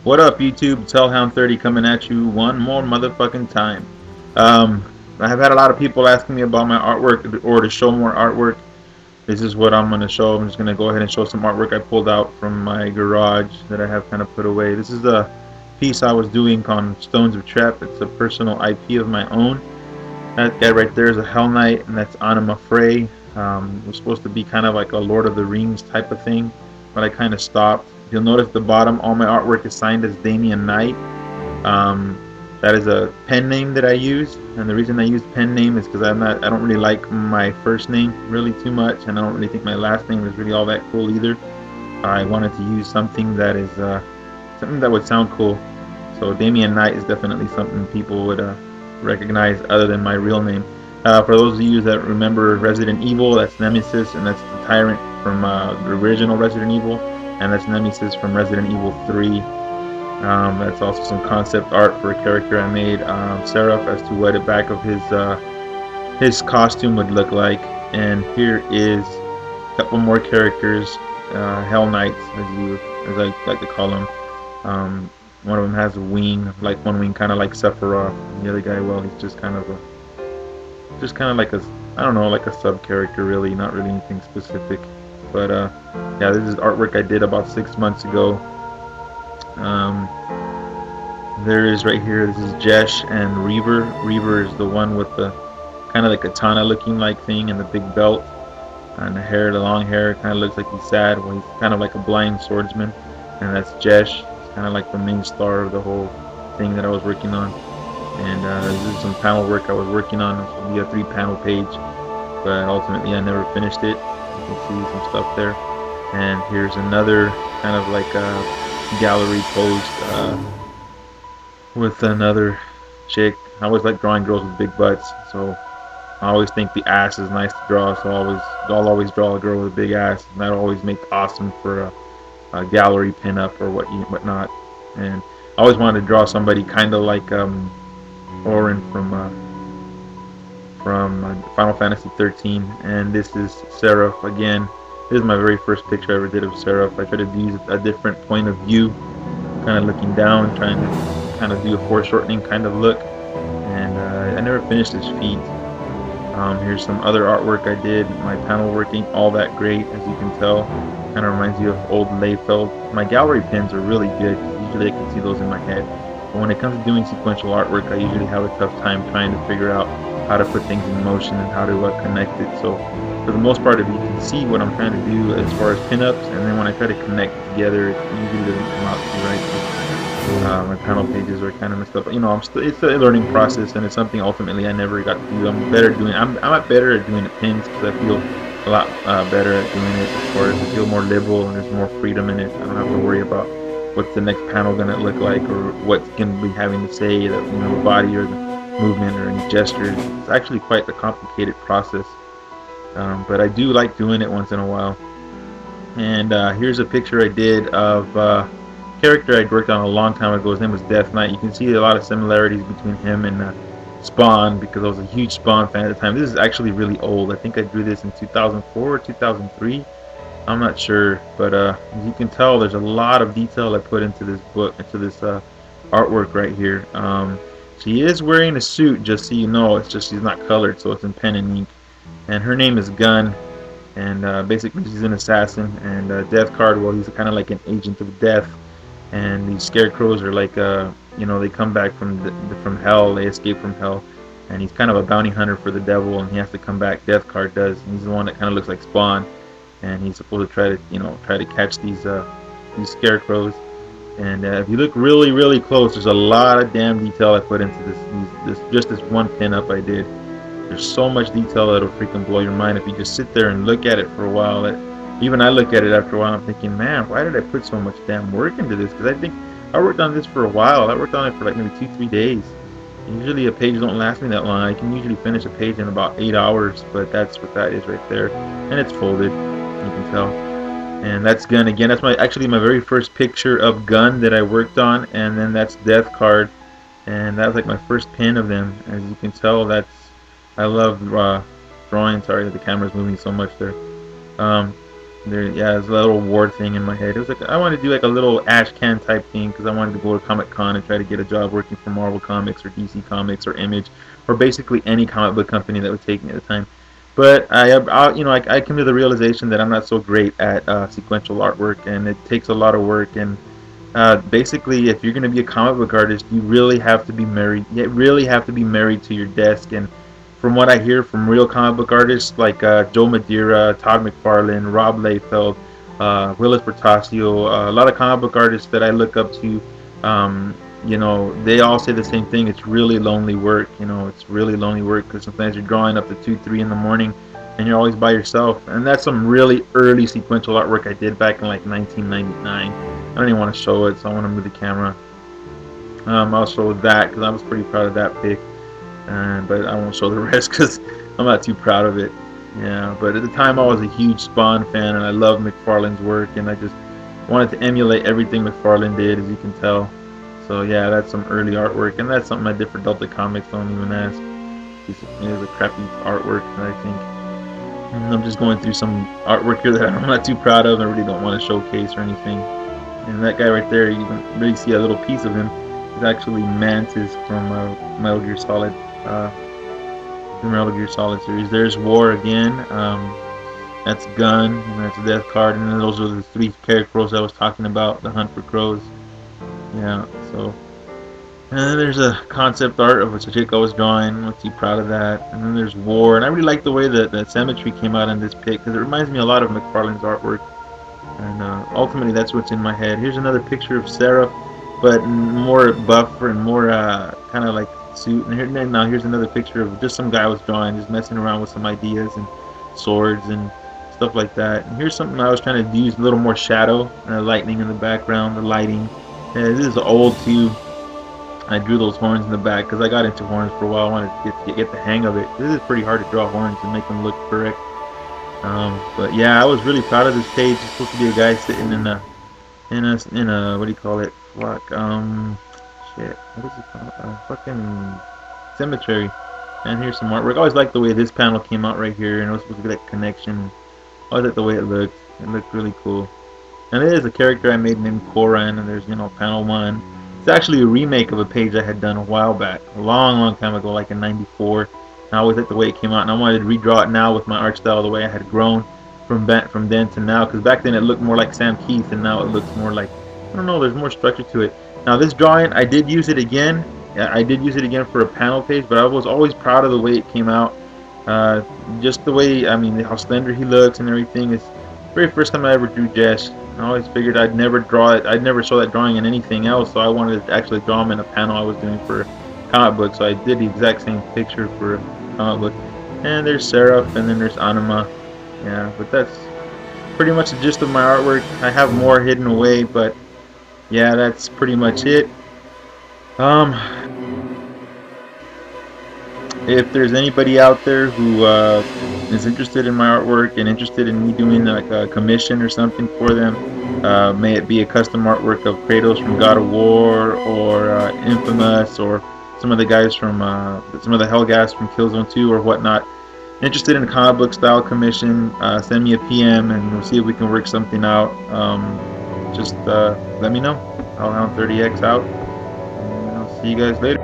What up, YouTube? It's Hellhound30 coming at you one more motherfucking time. I have had a lot of people asking me about my artwork or to show more artwork. This is what I'm going to show. I'm just going to go ahead and show some artwork I pulled out from my garage that I have kind of put away. This is a piece I was doing on Stones of Trap. It's a personal IP of my own. That guy right there is a Hell Knight, and that's Anima Frey. It was supposed to be kind of like a Lord of the Rings type of thing, but I kind of stopped. You'll notice at the bottom all my artwork is signed as Damien Knight. That is a pen name that I use, and the reason I use pen name is because I don't really like my first name really too much, and I don't really think my last name is really all that cool either. I wanted to use something that is something that would sound cool. So Damien Knight is definitely something people would recognize other than my real name. For those of you that remember Resident Evil, that's Nemesis, and that's the Tyrant from the original Resident Evil. And that's Nemesis from Resident Evil 3. That's also some concept art for a character I made, Seraph, as to what the back of his costume would look like. And here is a couple more characters, Hell Knights, as I like to call them. One of them has a wing, like one wing, kind of like Sephiroth. And the other guy, well, he's just kind of like a, I don't know, like a sub character, really, not really anything specific. But yeah, this is artwork I did about 6 months ago. There is right here, this is Jesh and Reaver. Reaver is the one with the kind of the katana looking like thing and the big belt. And the hair, the long hair, kind of looks like he's sad. Well, he's kind of like a blind swordsman. And that's Jesh. He's kind of like the main star of the whole thing that I was working on. And this is some panel work I was working on. This will be a 3-panel page. But ultimately I never finished it. You can see some stuff there, and here's another kind of like a gallery post with another chick. I always like drawing girls with big butts, so I always think the ass is nice to draw. So I'll always draw a girl with a big ass, and that always make awesome for a gallery pinup or whatnot. And I always wanted to draw somebody kind of like Orin from Final Fantasy 13, and this is Seraph again. This is my very first picture I ever did of Seraph. I tried to use a different point of view, kind of looking down, trying to kind of do a foreshortening kind of look, and I never finished this feat. Here's some other artwork I did. My panel working, all that great, as you can tell. Kind of reminds you of old Layfeld. My gallery pins are really good. Usually I can see those in my head. But when it comes to doing sequential artwork, I usually have a tough time trying to figure out how to put things in motion and how to connect it. So for the most part, if you can see what I'm trying to do as far as pinups, and then when I try to connect it together, it usually doesn't come out too right. My panel pages are kind of messed up. You know, it's a learning process, and it's something ultimately I never got to do. I'm better at doing the pins because I feel a lot better at doing it. As far as I feel more liberal and there's more freedom in it. I don't have to worry about what's the next panel gonna look like or what's gonna be having to say, that the body or the movement or any gestures. It's actually quite a complicated process, but I do like doing it once in a while. And here's a picture I did of a character I'd worked on a long time ago. His name was Death Knight. You can see a lot of similarities between him and Spawn, because I was a huge Spawn fan at the time. This is actually really old. I think I drew this in 2004 or 2003. I'm not sure, but as you can tell, there's a lot of detail I put into this book, into this artwork right here. She is wearing a suit, just so you know. It's just she's not colored, so it's in pen and ink. And her name is Gun, and basically she's an assassin. And Death Card, well, he's kind of like an agent of death. And these scarecrows are like, they come back from hell. They escape from hell, and he's kind of a bounty hunter for the devil, and he has to come back. Death Card does. And he's the one that kind of looks like Spawn, and he's supposed to try to catch these scarecrows. And if you look really, really close, there's a lot of damn detail I put into this one pinup I did. There's so much detail that'll freaking blow your mind if you just sit there and look at it for a while. Even I look at it after a while, I'm thinking, man, why did I put so much damn work into this? Because I think I worked on this for a while. I worked on it for like maybe 2-3 days. Usually a page don't last me that long. I can usually finish a page in about 8 hours, but that's what that is right there. And it's folded, you can tell. And that's Gun again. That's actually my very first picture of Gun that I worked on, and then that's Death Card, and that was like my first pin of them. As you can tell, I love drawing. Sorry that the camera's moving so much there. There, yeah, there's a little war thing in my head. It was like I wanted to do like a little ash can type thing because I wanted to go to Comic Con and try to get a job working for Marvel Comics or DC Comics or Image or basically any comic book company that would take me at the time. But I came to the realization that I'm not so great at sequential artwork, and it takes a lot of work. And basically, if you're going to be a comic book artist, you really have to be married. You really have to be married to your desk. And from what I hear from real comic book artists like Joe Madeira, Todd McFarlane, Rob Liefeld, Willis Portacio, a lot of comic book artists that I look up to, they all say the same thing. It's really lonely work. It's really lonely work because sometimes you're drawing up to 2, 3 in the morning, and you're always by yourself. And that's some really early sequential artwork I did back in like 1999. I don't even want to show it, so I want to move the camera. I'll show that because I was pretty proud of that pic, but I won't show the rest because I'm not too proud of it. Yeah, but at the time I was a huge Spawn fan, and I loved McFarlane's work, and I just wanted to emulate everything McFarlane did, as you can tell. So yeah, that's some early artwork, and that's something I did for Delta Comics. Don't even ask. It was a crappy artwork, I think. And I'm just going through some artwork here that I'm not too proud of. I really don't want to showcase or anything. And that guy right there, you can really see a little piece of him. It's actually Mantis from Metal Gear Solid. The Metal Gear Solid series. There's War again. That's Gun, and that's Death Card, and then those are the 3 characters I was talking about. The Hunt for Crows. Yeah. So, and then there's a concept art of a chick I was drawing. I'm not too proud of that. And then there's War, and I really like the way that the symmetry came out in this pic because it reminds me a lot of McFarlane's artwork. And ultimately, that's what's in my head. Here's another picture of Seraph, but more buff and more kind of like suit. And here's another picture of just some guy I was drawing, just messing around with some ideas and swords and stuff like that. And here's something I was trying to use a little more shadow, lightning in the background, the lighting. This is old too. I drew those horns in the back because I got into horns for a while. I wanted to get the hang of it. This is pretty hard to draw horns and make them look correct. But yeah, I was really proud of this page. It's supposed to be a guy sitting in a what do you call it? Fuck, shit. What is it called? Fucking cemetery. And here's some artwork. I always liked the way this panel came out right here, and it was supposed to be that connection. I always liked the way it looked. It looked really cool. And there is a character I made named Koran, and there's panel 1. It's actually a remake of a page I had done a while back, a long time ago, like in '94. I always liked the way it came out, and I wanted to redraw it now with my art style, the way I had grown from then to now. Because back then it looked more like Sam Keith, and now it looks more like, I don't know, there's more structure to it. Now this drawing, I did use it again. I did use it again for a panel page, but I was always proud of the way it came out. Just the way, how slender he looks and everything. It's the very first time I ever drew Jesh. I always figured I'd never draw it. I'd never show that drawing in anything else, so I wanted to actually draw him in a panel I was doing for a comic book. So I did the exact same picture for a comic book. And there's Seraph, and then there's Anima. Yeah, but that's pretty much the gist of my artwork. I have more hidden away, but yeah, that's pretty much it. If there's anybody out there who is interested in my artwork and interested in me doing like a commission or something for them, may it be a custom artwork of Kratos from God of War, or Infamous, or some of the guys from some of the Hellgas from Killzone 2 or whatnot, interested in a comic book style commission, send me a PM and we'll see if we can work something out. Just let me know. I'll 30X out, and I'll see you guys later.